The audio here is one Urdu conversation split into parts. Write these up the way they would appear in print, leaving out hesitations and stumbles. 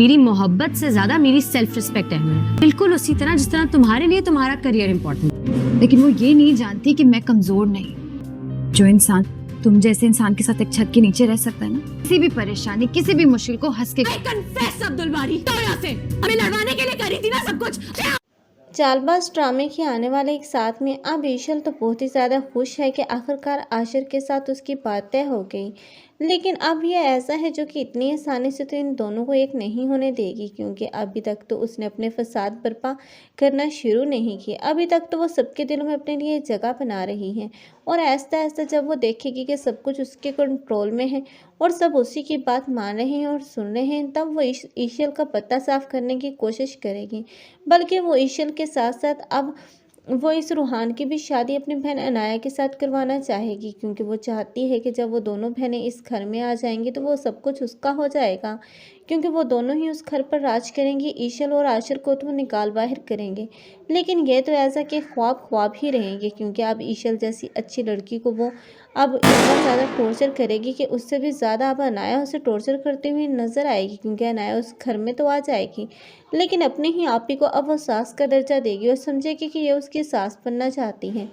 میری محبت سے زیادہ میری سیلف رسپیکٹ اہم ہے، بالکل اسی طرح جس طرح تمہارے لیے تمہارا کریئر امپورٹنٹ. لیکن وہ یہ نہیں جانتی کہ میں کمزور نہیں. جو انسان تم جیسے انسان کے ساتھ ایک چھت کے نیچے رہ سکتا ہے نا، کسی بھی پریشانی کسی بھی مشکل کو ہنس کے ہمیں لڑوانے کے لیے کری تھی نا سب کچھ. چال باز ڈرامے کے آنے والے ایک ساتھ میں اب ایشل تو بہت ہی زیادہ خوش ہے کہ آخرکار عاشر کے ساتھ اس کی بات طے ہو گئی. لیکن اب یہ ایسا ہے جو کہ اتنی آسانی سے تو ان دونوں کو ایک نہیں ہونے دے گی، کیونکہ ابھی تک تو اس نے اپنے فساد برپا کرنا شروع نہیں کیے. ابھی تک تو وہ سب کے دلوں میں اپنے لیے جگہ بنا رہی ہے، اور آہستہ آہستہ جب وہ دیکھے گی کہ سب کچھ اس کے کنٹرول میں ہے اور سب اسی کی بات مان رہے ہیں اور سن رہے ہیں، تب وہ ایشل کا پتہ صاف کرنے کی کوشش کرے گی. بلکہ وہ ایشل کے ساتھ ساتھ اب وہ اس روحان کی بھی شادی اپنی بہن عنایا کے ساتھ کروانا چاہے گی، کیونکہ وہ چاہتی ہے کہ جب وہ دونوں بہنیں اس گھر میں آ جائیں گی تو وہ سب کچھ اس کا ہو جائے گا، کیونکہ وہ دونوں ہی اس گھر پر راج کریں گی. ایشل اور عاشر کو تو وہ نکال باہر کریں گے، لیکن یہ تو ایسا کہ خواب ہی رہیں گے، کیونکہ اب ایشل جیسی اچھی لڑکی کو وہ اب اتنا زیادہ ٹورچر کرے گی کہ اس سے بھی زیادہ اب عنایا اسے ٹورچر کرتے ہوئے نظر آئے گی، کیونکہ عنایا اس گھر میں تو آ جائے گی لیکن اپنے ہی آپ ہی کو اب وہ ساس کا درجہ دے گی اور سمجھے گی کہ یہ اس کی ساس بننا چاہتی ہیں،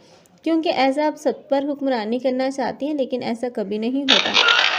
کیونکہ ایسا اب سب پر حکمرانی کرنا چاہتی ہیں. لیکن ایسا کبھی نہیں ہوتا،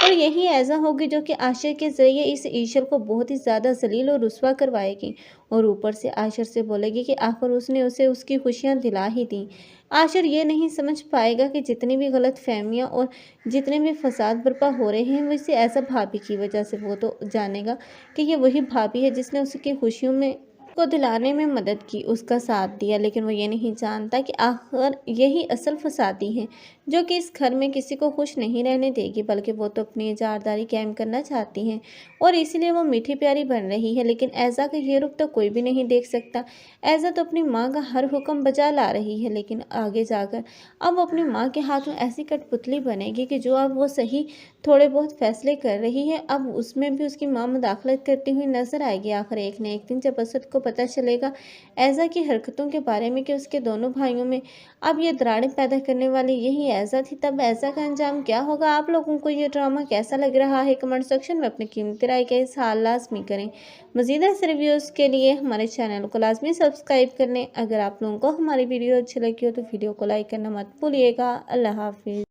اور یہی ایسا ہوگی جو کہ عاشر کے ذریعے اس ایشل کو بہت ہی زیادہ ذلیل اور رسوا کروائے گی، اور اوپر سے عاشر سے بولے گی کہ آخر اس نے اسے اس کی خوشیاں دلا ہی دیں. عاشر یہ نہیں سمجھ پائے گا کہ جتنی بھی غلط فہمیاں اور جتنے بھی فساد برپا ہو رہے ہیں وہ اسے ایسا بھابھی کی وجہ سے. وہ تو جانے گا کہ یہ وہی بھابھی ہے جس نے اس کی خوشیوں میں کو دلانے میں مدد کی، اس کا ساتھ دیا. لیکن وہ یہ نہیں جانتا کہ آخر یہی اصل فسادی ہے جو کہ اس گھر میں کسی کو خوش نہیں رہنے دے گی، بلکہ وہ تو اپنی اجارداری قائم کرنا چاہتی ہیں اور اسی لیے وہ میٹھی پیاری بن رہی ہے. لیکن ایزا کا یہ رخ تو کوئی بھی نہیں دیکھ سکتا. ایزا تو اپنی ماں کا ہر حکم بجا لا رہی ہے، لیکن آگے جا کر اب وہ اپنی ماں کے ہاتھ میں ایسی کٹ پتلی بنے گی کہ جو اب وہ صحیح تھوڑے بہت فیصلے کر رہی ہے اب اس میں بھی اس کی ماں مداخلت کرتی ہوئی نظر آئے گی. آخر ایک نہ ایک دن جب اسد کو پتہ چلے گا ایزا کی حرکتوں کے بارے میں کہ اس کے دونوں بھائیوں میں اب یہ دراڑیں پیدا کرنے والی یہی ایزا تھی، تب ایزا کا انجام کیا ہوگا؟ آپ لوگوں کو یہ ڈرامہ کیسا لگ رہا ہے؟ کمنٹ سیکشن میں اپنی قیمتی رائے کا اظہار لازمی کریں. مزید ایسے ریویوز کے لیے ہمارے چینل کو لازمی سبسکرائب کر لیں. اگر آپ لوگوں کو ہماری ویڈیو اچھی لگی ہو تو ویڈیو کو لائک کرنا مت بھولیے گا. اللہ حافظ.